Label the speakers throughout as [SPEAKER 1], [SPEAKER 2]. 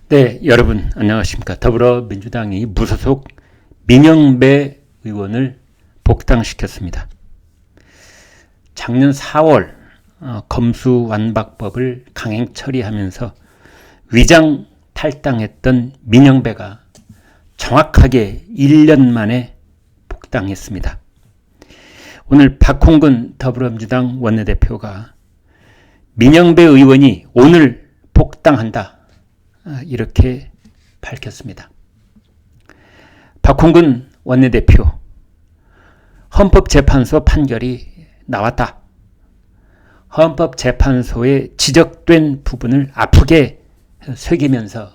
[SPEAKER 1] 네, 여러분 안녕하십니까. 더불어민주당이 무소속 민영배 의원을 복당시켰습니다. 작년 4월 검수완박법을 강행 처리하면서 위장 탈당했던 민영배가 정확하게 1년 만에 복당했습니다. 오늘 박홍근 더불어민주당 원내대표가 민영배 의원이 오늘 복당한다, 이렇게 밝혔습니다. 박홍근 원내대표, 헌법재판소 판결이 나왔다. 헌법재판소에 지적된 부분을 아프게 새기면서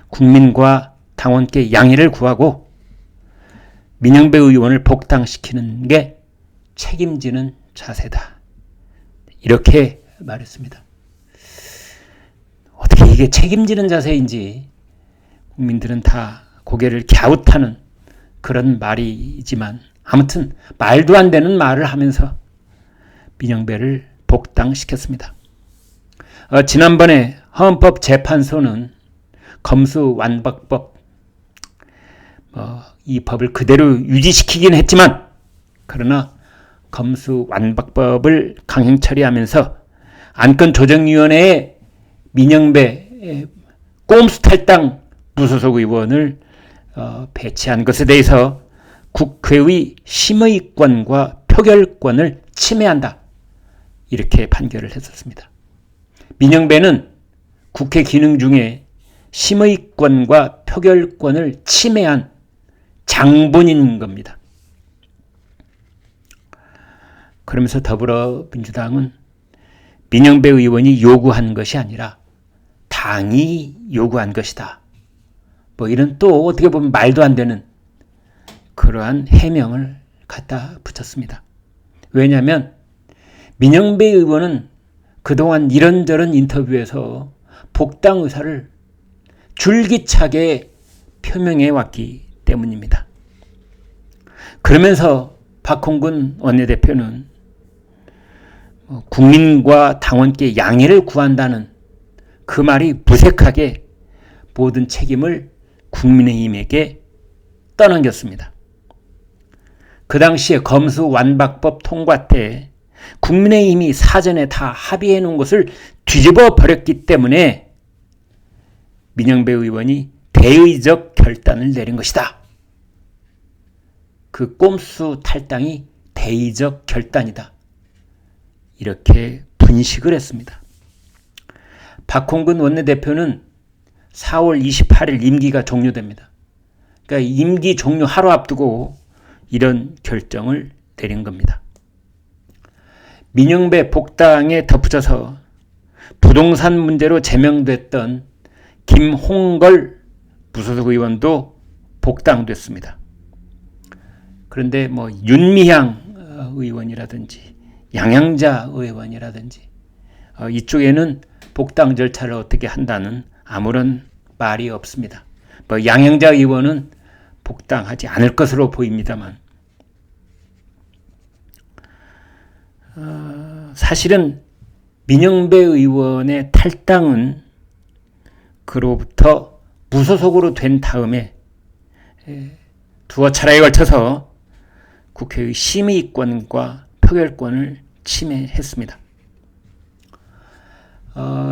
[SPEAKER 1] 국민과 당원께 양해를 구하고 민영배 의원을 복당시키는 게 책임지는 자세다, 이렇게 말했습니다. 어떻게 이게 책임지는 자세인지 국민들은 다 고개를 갸웃하는 그런 말이지만, 아무튼 말도 안 되는 말을 하면서 민영배를 복당시켰습니다. 지난번에 헌법재판소는 검수완박법, 이 법을 그대로 유지시키긴 했지만, 그러나 검수완박법을 강행 처리하면서 안건조정위원회에 민영배 꼼수 탈당 무소속 의원을 배치한 것에 대해서 국회의 심의권과 표결권을 침해한다, 이렇게 판결을 했었습니다. 민영배는 국회 기능 중에 심의권과 표결권을 침해한 장본인인 겁니다. 그러면서 더불어민주당은 민영배 의원이 요구한 것이 아니라 당이 요구한 것이다, 이런 또 어떻게 보면 말도 안 되는 그러한 해명을 갖다 붙였습니다. 왜냐하면 민영배 의원은 그동안 이런저런 인터뷰에서 복당 의사를 줄기차게 표명해 왔기 때문입니다. 그러면서 박홍근 원내대표는 국민과 당원께 양해를 구한다는 그 말이 무색하게 모든 책임을 국민의힘에게 떠넘겼습니다. 그 당시에 검수완박법 통과 때 국민의힘이 사전에 다 합의해 놓은 것을 뒤집어 버렸기 때문에 민영배 의원이 대의적 결단을 내린 것이다. 그 꼼수 탈당이 대의적 결단이다, 이렇게 분식을 했습니다. 박홍근 원내대표는 4월 28일 임기가 종료됩니다. 그러니까 임기 종료 하루 앞두고 이런 결정을 내린 겁니다. 민영배 복당에 덧붙여서 부동산 문제로 제명됐던 김홍걸 무소속 의원도 복당됐습니다. 그런데 윤미향 의원이라든지 양양자 의원이라든지 이쪽에는 복당 절차를 어떻게 한다는 아무런 말이 없습니다. 양양자 의원은 복당하지 않을 것으로 보입니다만, 사실은 민영배 의원의 탈당은 그로부터 무소속으로 된 다음에 두어 차례에 걸쳐서 국회의 심의권과 표결권을 침해했습니다.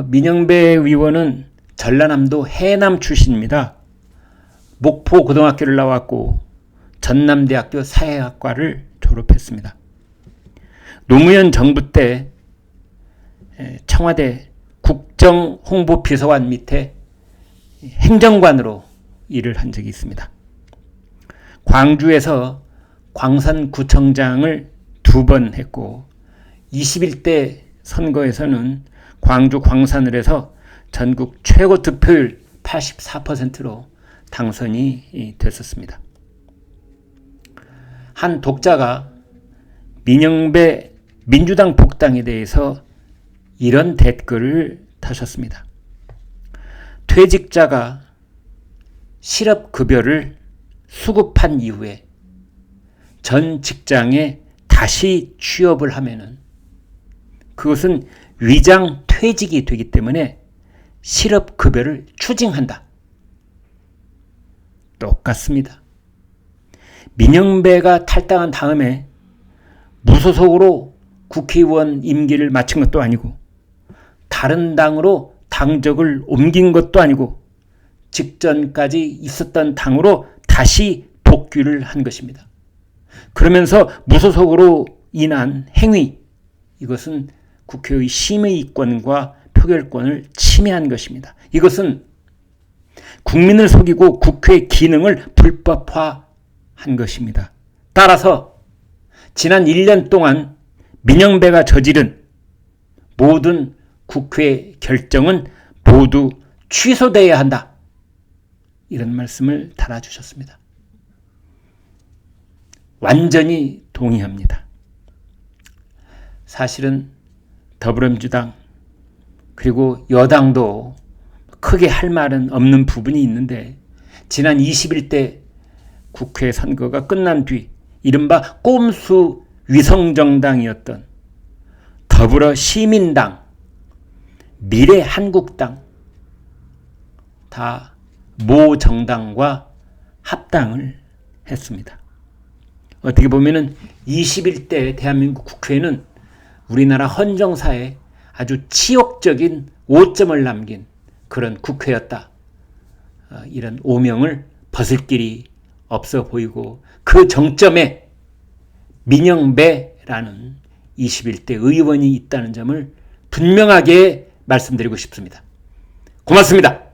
[SPEAKER 1] 민영배 의원은 전라남도 해남 출신입니다. 목포 고등학교를 나왔고 전남대학교 사회학과를 졸업했습니다. 노무현 정부 때 청와대 국정홍보비서관 밑에 행정관으로 일을 한 적이 있습니다. 광주에서 광산구청장을 2번 했고 21대 선거에서는 광주 광산을 해서 전국 최고 득표율 84%로 당선이 됐었습니다. 한 독자가 민영배 민주당 복당에 대해서 이런 댓글을 다셨습니다. 퇴직자가 실업급여를 수급한 이후에 전 직장에 다시 취업을 하면은 그것은 위장 퇴직이 되기 때문에 실업급여를 추징한다. 똑같습니다. 민영배가 탈당한 다음에 무소속으로 국회의원 임기를 마친 것도 아니고 다른 당으로 당적을 옮긴 것도 아니고 직전까지 있었던 당으로 다시 복귀를 한 것입니다. 그러면서 무소속으로 인한 행위, 이것은 국회의 심의권과 표결권을 침해한 것입니다. 이것은 국민을 속이고 국회 기능을 불법화한 것입니다. 따라서 지난 1년 동안 민영배가 저지른 모든 국회 결정은 모두 취소되어야 한다. 이런 말씀을 달아주셨습니다. 완전히 동의합니다. 사실은 더불어민주당 그리고 여당도 크게 할 말은 없는 부분이 있는데 지난 21대 국회 선거가 끝난 뒤 이른바 꼼수 위성정당이었던 더불어시민당, 미래한국당 다 모 정당과 합당을 했습니다. 어떻게 보면은 21대 대한민국 국회는 우리나라 헌정사에 아주 치욕적인 오점을 남긴 그런 국회였다. 이런 오명을 벗을 길이 없어 보이고 그 정점에 민영배라는 21대 의원이 있다는 점을 분명하게 말씀드리고 싶습니다. 고맙습니다.